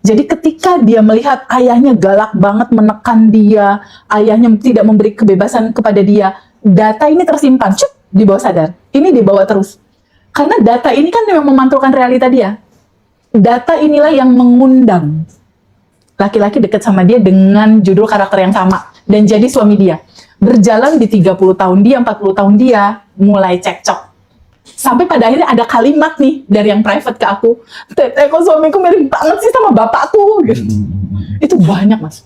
Jadi ketika dia melihat ayahnya galak banget menekan dia, ayahnya tidak memberi kebebasan kepada dia, data ini tersimpan, di bawah sadar. Ini dibawa terus. Karena data ini kan yang memantulkan realita dia. Data inilah yang mengundang laki-laki dekat sama dia dengan judul karakter yang sama dan jadi suami dia. Berjalan di 30 tahun dia, 40 tahun dia, mulai cekcok. Sampai pada akhirnya ada kalimat nih dari yang private ke aku, Teteh, kok suamiku mirip banget sih sama bapakku gitu. Itu banyak, Mas.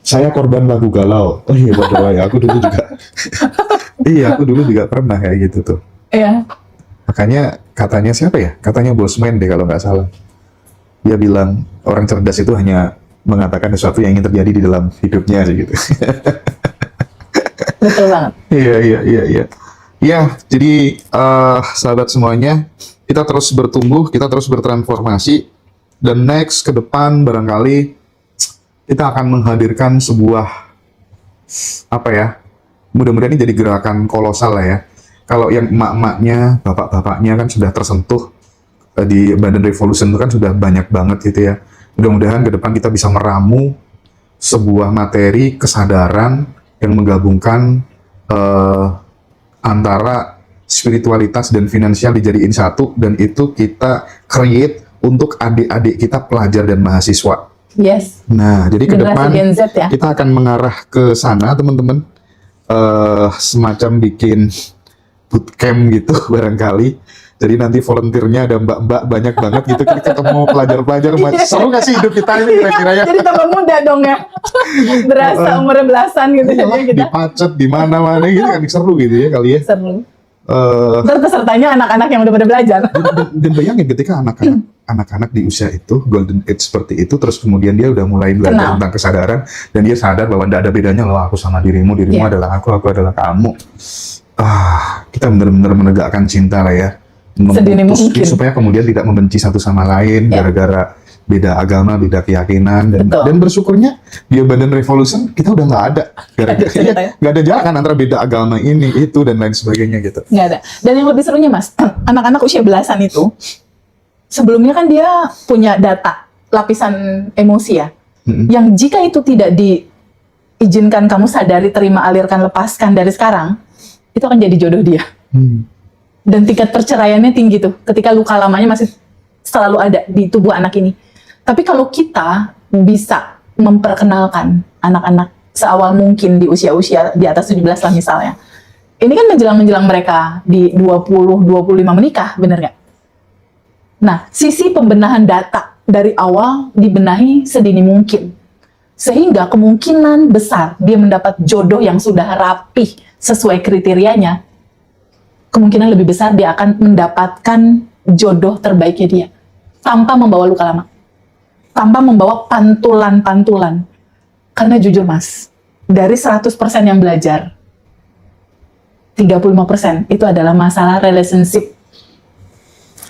Saya korban lagu galau. Oh iya, bodoh ya. Aku dulu juga. Iya, aku dulu juga pernah kayak gitu tuh. Iya. Makanya katanya siapa ya? Katanya Bosman deh kalau nggak salah. Dia bilang orang cerdas itu hanya mengatakan sesuatu yang ingin terjadi di dalam hidupnya aja gitu. Betul banget. Iya. Ya, jadi sahabat semuanya, kita terus bertumbuh, kita terus bertransformasi, dan next ke depan barangkali kita akan menghadirkan sebuah mudah-mudahan ini jadi gerakan kolosal lah ya. Kalau yang emak-emaknya, bapak-bapaknya kan sudah tersentuh di Badan Revolution itu kan sudah banyak banget gitu ya. Mudah-mudahan ke depan kita bisa meramu sebuah materi kesadaran yang menggabungkan antara spiritualitas dan finansial dijadiin satu, dan itu kita create untuk adik-adik kita pelajar dan mahasiswa. Yes. Nah, jadi ke Generasi depan Gen Z ya. kita akan mengarah ke sana, teman-teman. Semacam bikin bootcamp gitu barangkali. Jadi nanti volunteernya ada mbak-mbak banyak banget gitu. Kita ketemu pelajar-pelajar. Seru gak sih hidup kita ini kira-kira ya? Jadi tambah muda dong ya. Berasa umurnya belasan gitu. Iyalah, Jadi kita dipacet di mana-mana gitu kan, seru gitu ya kali ya. seru. Ntar pesertanya anak-anak yang udah pada belajar. Dan bayangin ketika anak-anak di usia itu, golden age seperti itu, terus kemudian dia udah mulai belajar tentang kesadaran, dan dia sadar bahwa tidak ada bedanya loh aku sama dirimu adalah aku adalah kamu. Kita benar-benar menegakkan cinta lah ya. Sedini mungkin. Supaya kemudian tidak membenci satu sama lain gara-gara beda agama, beda keyakinan, dan bersyukurnya di Badan Revolution kita udah nggak ada nggak ada jarak antara beda agama ini itu dan lain sebagainya gitu. Nggak ada. Dan yang lebih serunya, Mas, anak-anak usia belasan itu sebelumnya kan dia punya data lapisan emosi ya, yang jika itu tidak diizinkan kamu sadari, terima, alirkan, lepaskan dari sekarang, itu akan jadi jodoh dia. Dan tingkat perceraiannya tinggi tuh ketika luka lamanya masih selalu ada di tubuh anak ini. Tapi kalau kita bisa memperkenalkan anak-anak seawal mungkin di usia-usia di atas 17 lah misalnya. Ini kan menjelang mereka di 20-25 menikah, bener nggak? Nah, sisi pembenahan data dari awal dibenahi sedini mungkin. Sehingga kemungkinan besar dia mendapat jodoh yang sudah rapih sesuai kriterianya. Kemungkinan lebih besar dia akan mendapatkan jodoh terbaiknya dia. Tanpa membawa luka lama. Tanpa membawa pantulan-pantulan. Karena jujur, Mas, dari 100% yang belajar, 35% itu adalah masalah relationship.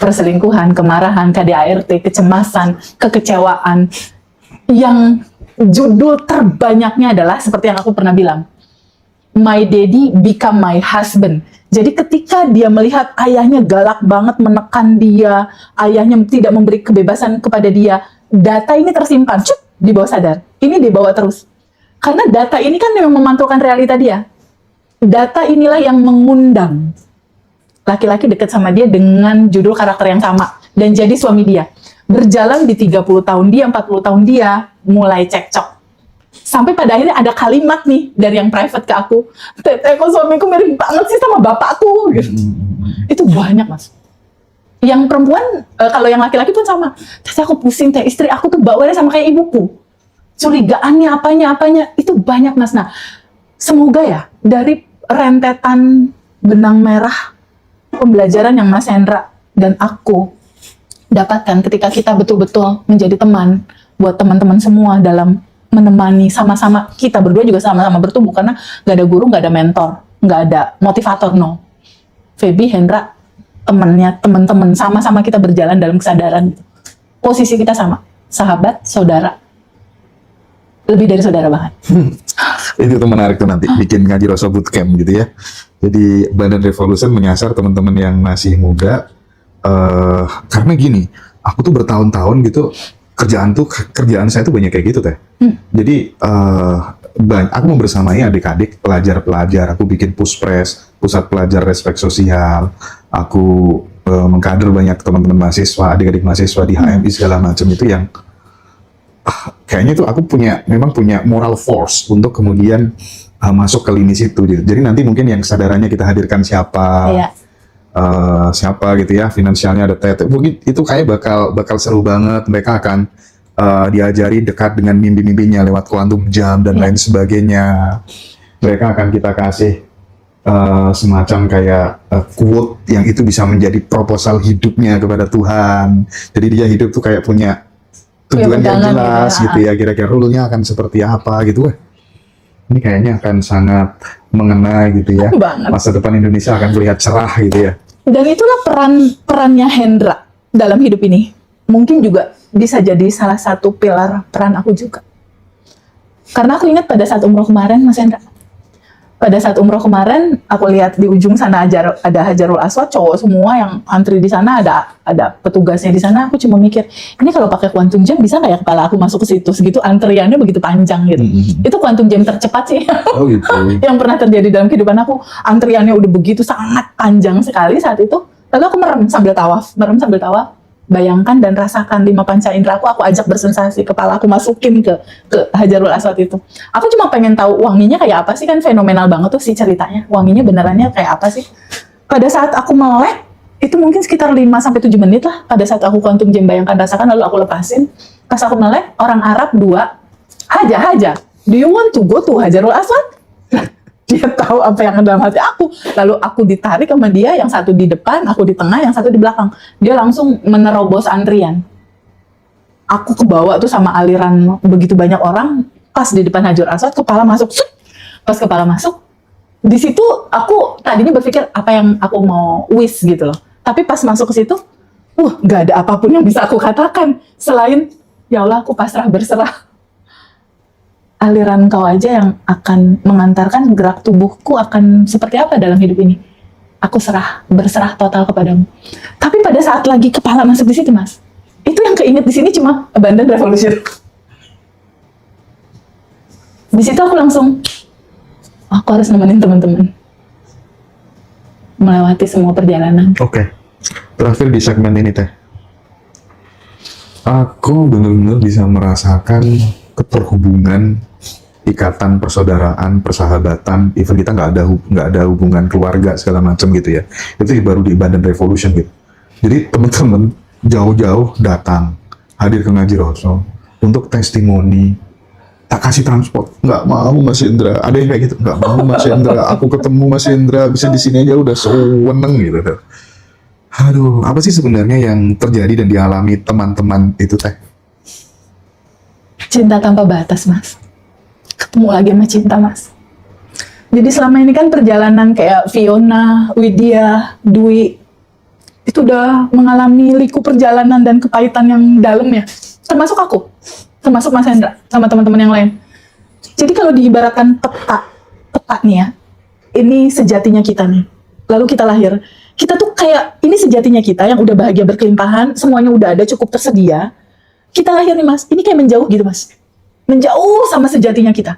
Perselingkuhan, kemarahan, KDART, kecemasan, kekecewaan. Yang judul terbanyaknya adalah seperti yang aku pernah bilang, My Daddy Become My Husband. Jadi ketika dia melihat ayahnya galak banget menekan dia, ayahnya tidak memberi kebebasan kepada dia, data ini tersimpan, di bawah sadar. Ini dibawa terus. Karena data ini kan yang memantulkan realita dia. Data inilah yang mengundang laki-laki dekat sama dia dengan judul karakter yang sama dan jadi suami dia. Berjalan di 30 tahun dia, 40 tahun dia, mulai cekcok. Sampai pada akhirnya ada kalimat nih dari yang private ke aku, Teteh, kok suamiku mirip banget sih sama bapakku gitu. Itu banyak, Mas. Yang perempuan, kalau yang laki-laki pun sama. Teteh, aku pusing, teh, istri aku tuh bawaannya sama kayak ibuku. Curigaannya apanya, itu banyak, Mas. Nah, semoga ya dari rentetan benang merah pembelajaran yang Mas Hendra dan aku dapatkan ketika kita betul-betul menjadi teman buat teman-teman semua dalam menemani sama-sama, kita berdua juga sama-sama bertumbuh, karena gak ada guru, gak ada mentor, gak ada motivator, no. Feby, Hendra, temennya, teman-teman, sama-sama kita berjalan dalam kesadaran. Posisi kita sama, sahabat, saudara, lebih dari saudara bahkan. Itu tuh menarik tuh nanti bikin ngaji Rasul bootcamp gitu ya. Jadi Abundant Revolution menyasar teman-teman yang masih muda, karena gini, aku tuh bertahun-tahun gitu kerjaan saya tuh banyak kayak gitu teh. Jadi aku membersamai adik-adik pelajar-pelajar, aku bikin puspres, pusat pelajar respek sosial, aku mengkader banyak teman-teman mahasiswa, adik-adik mahasiswa di HMI segala macam itu yang kayaknya tuh aku memang punya moral force untuk kemudian masuk ke lini situ gitu. Jadi nanti mungkin yang kesadarannya kita hadirkan siapa, Iya. siapa gitu ya, finansialnya ada tete, mungkin itu kayak bakal seru banget. Mereka akan diajari dekat dengan mimpi-mimpinya lewat kuantum jam dan lain sebagainya. Mereka akan kita kasih semacam kayak quote yang itu bisa menjadi proposal hidupnya kepada Tuhan. Jadi dia hidup tuh kayak punya tujuan yang pegangan jelas gitu gitu ya, kira-kira rule-nya akan seperti apa gitu. Wah, ini kayaknya akan sangat mengena gitu ya. Banget. Masa depan Indonesia akan terlihat cerah gitu ya. Dan itulah perannya Hendra dalam hidup ini. Mungkin juga bisa jadi salah satu pilar peran aku juga. Karena aku ingat pada saat umroh kemarin, Mas Hendra. Pada saat umroh kemarin, aku lihat di ujung sana ada Hajarul Aswad, cowok semua yang antri di sana, ada petugasnya di sana. Aku cuma mikir, ini kalau pakai quantum jam bisa nggak ya kepala aku masuk ke situ? Segitu antriannya begitu panjang gitu. Itu quantum jam tercepat sih. Oh gitu. Yang pernah terjadi dalam kehidupan aku. Antriannya udah begitu sangat panjang sekali saat itu. Lalu aku merem sambil tawaf. Bayangkan dan rasakan 5 panca indera aku ajak bersensasi, kepala aku masukin ke Hajarul Aswad itu. Aku cuma pengen tahu wanginya kayak apa sih, kan fenomenal banget tuh si ceritanya. Wanginya benerannya kayak apa sih? Pada saat aku melek, itu mungkin sekitar 5-7 menit lah. Pada saat aku quantum jam bayangkan rasakan, lalu aku lepasin. Pas aku melek, orang Arab 2, Haja, do you want to go to Hajarul Aswad? Dia tahu apa yang ada dalam hati aku. Lalu aku ditarik sama dia, yang satu di depan, aku di tengah, yang satu di belakang. Dia langsung menerobos antrian. Aku kebawa tuh sama aliran begitu banyak orang. Pas di depan Hajarul Aswad, kepala masuk. Pas kepala masuk, di situ aku tadinya berpikir apa yang aku mau wish gitu loh. Tapi pas masuk ke situ, gak ada apapun yang bisa aku katakan selain ya Allah, aku pasrah berserah. Aliran Kau aja yang akan mengantarkan gerak tubuhku akan seperti apa dalam hidup ini. Aku berserah total kepadamu. Tapi pada saat lagi kepala masuk di situ, Mas, itu yang keinget di sini cuma Abundant Revolution. Di situ aku langsung, aku harus nemenin teman-teman melewati semua perjalanan. Oke. Terakhir di segmen ini teh, aku benar-benar bisa merasakan keterhubungan, ikatan persaudaraan, persahabatan, even kita nggak ada hubungan keluarga segala macam gitu ya. Itu baru di Abundant Revolution gitu. Jadi teman-teman jauh-jauh datang hadir ke ngaji Rasul untuk testimoni. Tak kasih transport, nggak mau Mas Indra. Ada yang kayak gitu, nggak mau Mas Indra. Aku ketemu Mas Indra, bisa di sini aja udah seneng gitu. Aduh, apa sih sebenarnya yang terjadi dan dialami teman-teman itu teh? Cinta tanpa batas, Mas. Ketemu lagi sama cinta, Mas. Jadi selama ini kan perjalanan kayak Fiona, Widya, Dwi, itu udah mengalami liku perjalanan dan kepahitan yang dalam ya. Termasuk aku, termasuk Mas Hendra, sama teman-teman yang lain. Jadi kalau diibaratkan peta nih ya, ini sejatinya kita nih. Lalu kita lahir. Kita tuh kayak, ini sejatinya kita yang udah bahagia berkelimpahan, semuanya udah ada, cukup tersedia. Kita lahir nih, Mas, ini kayak menjauh gitu, Mas. Menjauh sama sejatinya kita.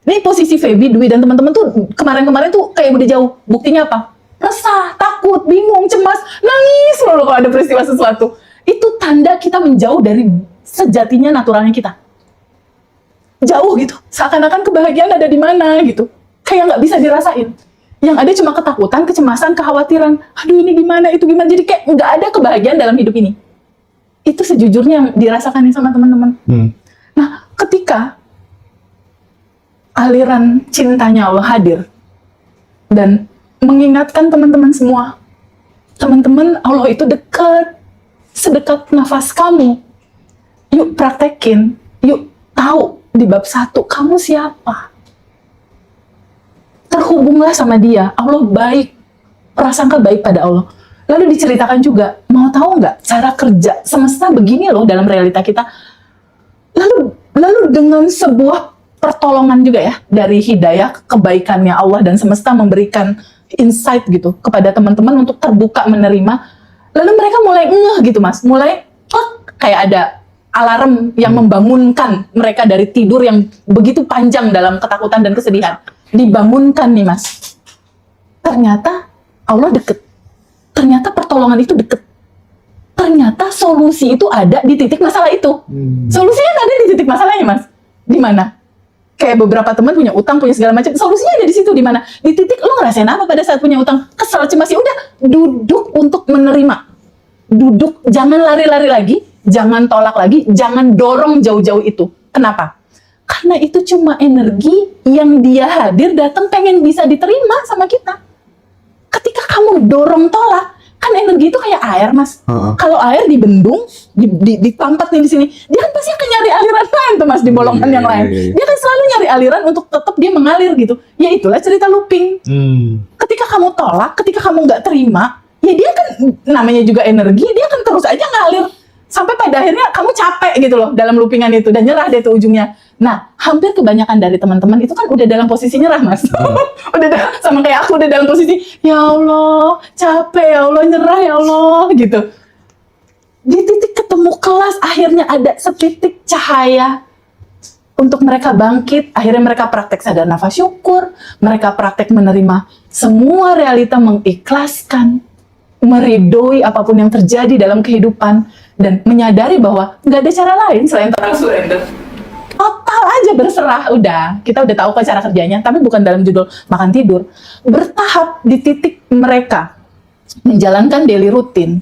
Ini posisi Feby, Dwi, dan teman-teman tuh kemarin-kemarin tuh kayak udah jauh. Buktinya apa? Resah, takut, bingung, cemas, nangis loh kalau ada peristiwa sesuatu. Itu tanda kita menjauh dari sejatinya, naturalnya kita. Jauh gitu. Seakan-akan kebahagiaan ada di mana gitu. Kayak nggak bisa dirasain. Yang ada cuma ketakutan, kecemasan, kekhawatiran. Aduh, ini gimana, itu gimana. Jadi kayak nggak ada kebahagiaan dalam hidup ini. Itu sejujurnya yang dirasakan sama teman-teman. Nah, ketika aliran cintanya Allah hadir dan mengingatkan teman-teman semua, teman-teman, Allah itu dekat, sedekat nafas kamu. Yuk praktekin, yuk tahu di bab 1 kamu siapa. Terhubunglah sama dia. Allah baik, prasangka baik pada Allah. Lalu diceritakan juga, mau tahu nggak cara kerja semesta begini loh dalam realita kita. Lalu dengan sebuah pertolongan juga ya dari hidayah kebaikannya Allah dan semesta memberikan insight gitu kepada teman-teman untuk terbuka menerima. Lalu mereka mulai ngeh gitu Mas, mulai kayak ada alarm yang membangunkan mereka dari tidur yang begitu panjang dalam ketakutan dan kesedihan. Dibangunkan nih Mas. Ternyata Allah deket. Ternyata pertolongan itu deket. Ternyata solusi itu ada di titik masalah itu. Solusinya ada di titik masalahnya Mas. Di mana? Kayak beberapa teman punya utang, punya segala macam. Solusinya ada di situ, di mana? Di titik lo ngerasain apa pada saat punya utang? Kesel, cemas, ya udah duduk untuk menerima. Duduk, jangan lari-lari lagi, jangan tolak lagi, jangan dorong jauh-jauh itu. Kenapa? Karena itu cuma energi yang dia hadir datang pengen bisa diterima sama kita. Ketika kamu dorong tolak, kan energi itu kayak air Mas. Kalau air dibendung, ditampat nih di sini, dia kan pasti akan nyari aliran lain tuh Mas di bolongan yang lain. Dia kan selalu nyari aliran untuk tetap dia mengalir gitu. Ya itulah cerita looping. Ketika kamu tolak, ketika kamu nggak terima, ya dia kan namanya juga energi, dia kan terus aja ngalir sampai pada akhirnya kamu capek gitu loh dalam loopingan itu dan nyerah deh tuh ujungnya. Nah, hampir kebanyakan dari teman-teman itu kan udah dalam posisi nyerah Mas. Sama kayak aku udah dalam posisi ya Allah, capek ya Allah, nyerah ya Allah gitu. Di titik ketemu kelas akhirnya ada setitik cahaya untuk mereka bangkit. Akhirnya mereka praktek sadar nafas syukur, mereka praktek menerima semua realita, mengikhlaskan, meridoi apapun yang terjadi dalam kehidupan dan menyadari bahwa nggak ada cara lain selain total surrender. Total aja berserah, udah. Kita udah tahu kok cara kerjanya, tapi bukan dalam judul makan tidur. Bertahap di titik mereka menjalankan daily rutin.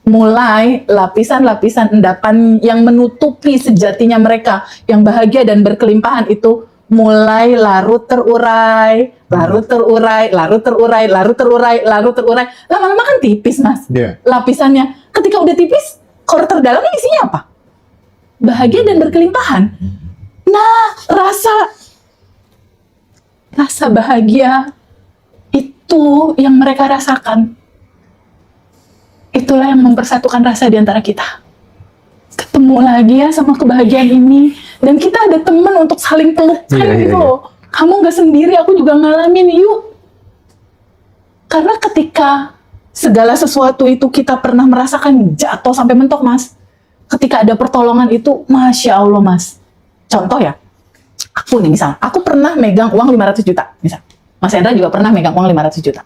Mulai lapisan-lapisan endapan yang menutupi sejatinya mereka, yang bahagia dan berkelimpahan itu mulai larut terurai, larut terurai, larut terurai, larut terurai, larut terurai. Lama-lama kan tipis Mas. Lapisannya. Ketika udah tipis, core terdalamnya isinya apa? Bahagia dan berkelimpahan. Nah, rasa bahagia itu yang mereka rasakan. Itulah yang mempersatukan rasa di antara kita. Ketemu lagi ya sama kebahagiaan ini. Dan kita ada teman untuk saling pelukan gitu loh. Kamu nggak sendiri, aku juga ngalamin, yuk. Karena ketika segala sesuatu itu kita pernah merasakan jatuh sampai mentok Mas. Ketika ada pertolongan itu, Masya Allah Mas. Contoh ya, aku nih misal, aku pernah megang uang 500 juta, misal. Mas Hendra juga pernah megang uang 500 juta.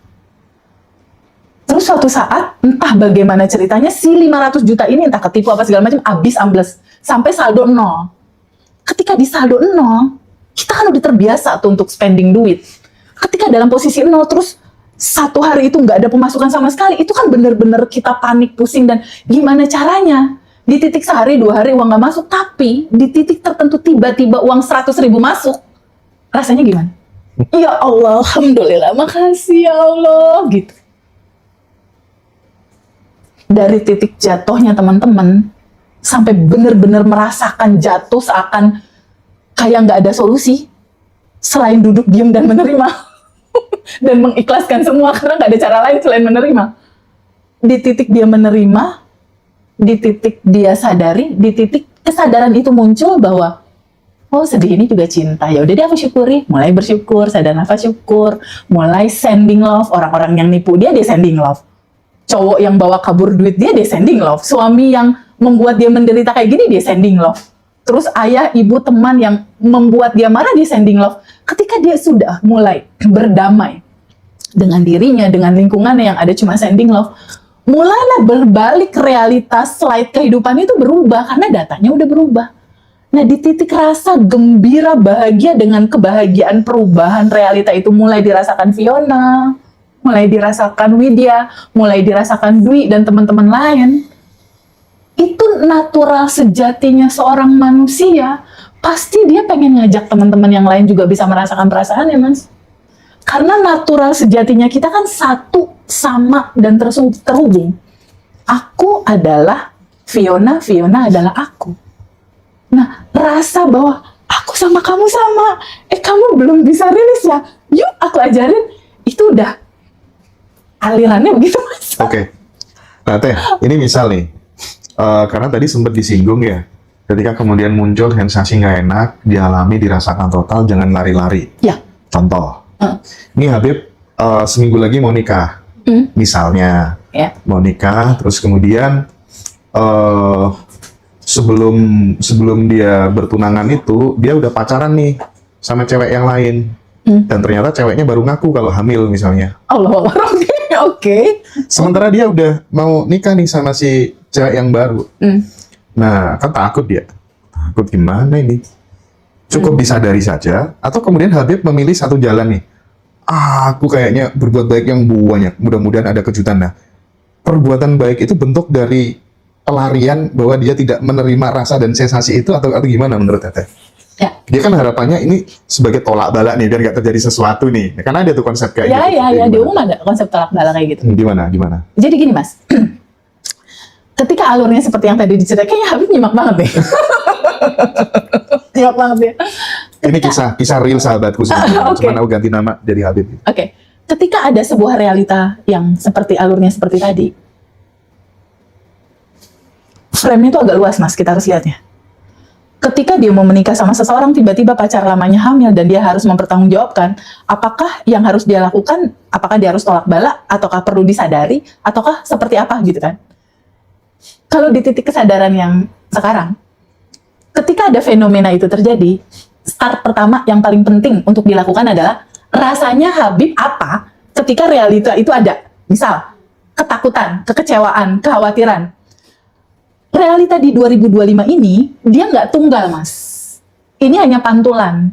Terus suatu saat, entah bagaimana ceritanya, si 500 juta ini entah ketipu apa segala macam, habis ambles. Sampai saldo 0. Ketika di saldo 0, kita kan udah terbiasa tuh untuk spending duit. Ketika dalam posisi 0, terus satu hari itu nggak ada pemasukan sama sekali, itu kan bener-bener kita panik, pusing, dan gimana caranya? Di titik sehari, 2 hari uang nggak masuk, tapi di titik tertentu tiba-tiba uang 100.000 masuk. Rasanya gimana? Ya Allah, Alhamdulillah, makasih ya Allah, gitu. Dari titik jatuhnya teman-teman, sampai benar-benar merasakan jatuh seakan kayak nggak ada solusi, selain duduk, diam, dan menerima. Dan mengikhlaskan semua, karena nggak ada cara lain selain menerima. Di titik dia menerima, di titik dia sadari, di titik kesadaran itu muncul bahwa oh sedih ini juga cinta, ya udah deh aku syukuri, mulai bersyukur, sadar nafas syukur, mulai sending love. Orang-orang yang nipu dia sending love, cowok yang bawa kabur duit dia sending love, suami yang membuat dia menderita kayak gini dia sending love, terus ayah, ibu, teman yang membuat dia marah dia sending love. Ketika dia sudah mulai berdamai dengan dirinya, dengan lingkungannya yang ada cuma sending love, mulailah berbalik realitas, slide kehidupan itu berubah karena datanya udah berubah. Nah, di titik rasa gembira, bahagia dengan kebahagiaan perubahan realita itu mulai dirasakan Fiona, mulai dirasakan Widya, mulai dirasakan Dwi dan teman-teman lain. Itu natural sejatinya seorang manusia. Pasti dia pengen ngajak teman-teman yang lain juga bisa merasakan perasaannya, Mas. Karena natural sejatinya kita kan satu, sama, dan terhubung. Aku adalah Fiona, Fiona adalah aku. Nah, rasa bahwa aku sama kamu sama, kamu belum bisa rilis ya, yuk aku ajarin, itu udah alirannya begitu, Mas. Oke. Nah, Teh, ini misal nih, karena tadi sempat disinggung ya, Ketika kemudian muncul sensasi nggak enak, dialami, dirasakan total, jangan lari-lari. Ya. Contoh, Hmm. ini Habib seminggu lagi mau nikah, misalnya Ya. mau nikah, terus kemudian sebelum dia bertunangan itu, dia udah pacaran nih sama cewek yang lain, dan ternyata ceweknya baru ngaku kalau hamil misalnya. Allah, oke. Sementara dia udah mau nikah nih sama si cewek yang baru. Nah, kan takut dia. Takut gimana ini? Cukup disadari saja, atau kemudian Habib memilih satu jalan nih. Aku kayaknya berbuat baik yang banyak, mudah-mudahan ada kejutan. Nah, perbuatan baik itu bentuk dari pelarian bahwa dia tidak menerima rasa dan sensasi itu, atau gimana menurut Teteh? Ya. Dia kan harapannya ini sebagai tolak bala nih, biar nggak terjadi sesuatu nih. Karena ada tuh konsep kayak Ya, gitu. ya, Kayak ya, di gimana? umum ada konsep tolak bala kayak gitu. Gimana? Jadi gini Mas, ketika alurnya seperti yang tadi diceritain, kayaknya Habib nyimak banget deh. Nyimak banget ya. Ini kisah real sahabatku sebenarnya. Oke. Cuman aku ganti nama jadi Habib. Oke, ketika ada sebuah realita yang seperti alurnya seperti tadi, frame-nya itu agak luas Mas, kita harus lihatnya. Ketika dia mau menikah sama seseorang, tiba-tiba pacar lamanya hamil dan dia harus mempertanggungjawabkan apakah yang harus dia lakukan, apakah dia harus tolak bala, ataukah perlu disadari, ataukah seperti apa gitu kan. Kalau di titik kesadaran yang sekarang, ketika ada fenomena itu terjadi, start pertama yang paling penting untuk dilakukan adalah rasanya Habib apa ketika realita itu ada. Misal, ketakutan, kekecewaan, kekhawatiran. Realita di 2025 ini, dia nggak tunggal, Mas. Ini hanya pantulan.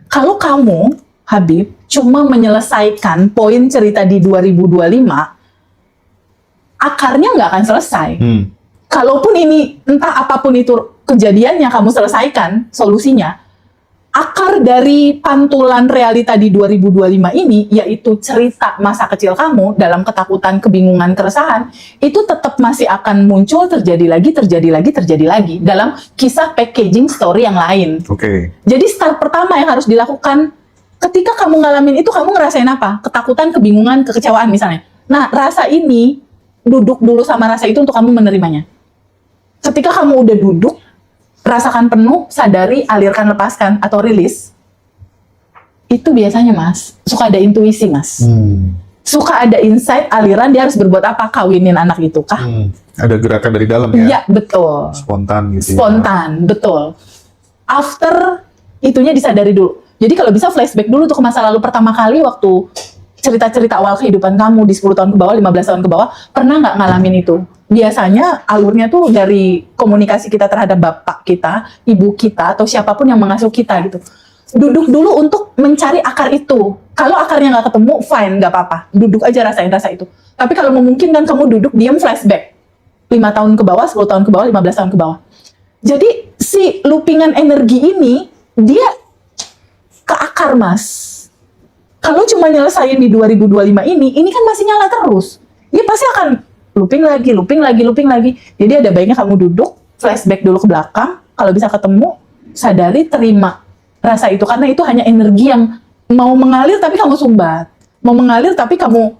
Kalau kamu, Habib, cuma menyelesaikan poin cerita di 2025, akarnya nggak akan selesai. Kalaupun ini, entah apapun itu kejadiannya kamu selesaikan, solusinya, akar dari pantulan realita di 2025 ini, yaitu cerita masa kecil kamu dalam ketakutan, kebingungan, keresahan, itu tetap masih akan muncul, terjadi lagi dalam kisah packaging story yang lain. Oke. Jadi start pertama yang harus dilakukan, ketika kamu ngalamin itu, kamu ngerasain apa? Ketakutan, kebingungan, kekecewaan misalnya. Nah, rasa ini, duduk dulu sama rasa itu untuk kamu menerimanya. Ketika kamu udah duduk, rasakan penuh, sadari, alirkan, lepaskan, atau rilis, itu biasanya Mas, suka ada intuisi Mas. Suka ada insight, aliran, dia harus berbuat apa? Kawinin anak itu kah? Ada gerakan dari dalam ya? Iya, betul. Spontan gitu Spontan, betul. After, itunya disadari dulu. Jadi kalau bisa flashback dulu tuh ke masa lalu pertama kali waktu cerita-cerita awal kehidupan kamu di 10 tahun ke bawah, 15 tahun ke bawah, pernah nggak ngalamin itu? Biasanya alurnya tuh dari komunikasi kita terhadap bapak kita, ibu kita, atau siapapun yang mengasuh kita gitu. Duduk dulu untuk mencari akar itu. Kalau akarnya nggak ketemu, fine, nggak apa-apa. Duduk aja rasain rasa itu. Tapi kalau memungkinkan kamu duduk, diam flashback. 5 tahun ke bawah, 10 tahun ke bawah, 15 tahun ke bawah. Jadi si loopingan energi ini, dia ke akar Mas. Kalau cuma nyelesain di 2025 ini kan masih nyala terus. Dia pasti akan looping lagi. Jadi ada baiknya kamu duduk, flashback dulu ke belakang, kalau bisa ketemu, sadari, terima rasa itu. Karena itu hanya energi yang mau mengalir tapi kamu sumbat. Mau mengalir tapi kamu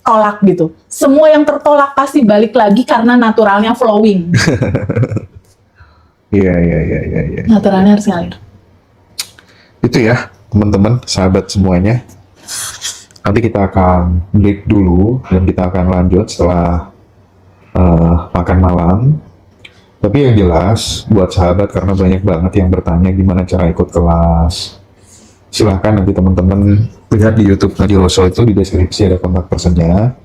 tolak gitu. Semua yang tertolak pasti balik lagi karena naturalnya flowing. Iya. Naturalnya harus ngalir. Itu ya, teman-teman, sahabat semuanya. Nanti kita akan break dulu dan kita akan lanjut setelah makan malam. Tapi yang jelas buat sahabat, karena banyak banget yang bertanya gimana cara ikut kelas. Silahkan nanti teman-teman lihat di YouTube Radio Rosso, itu di deskripsi ada kontak personnya.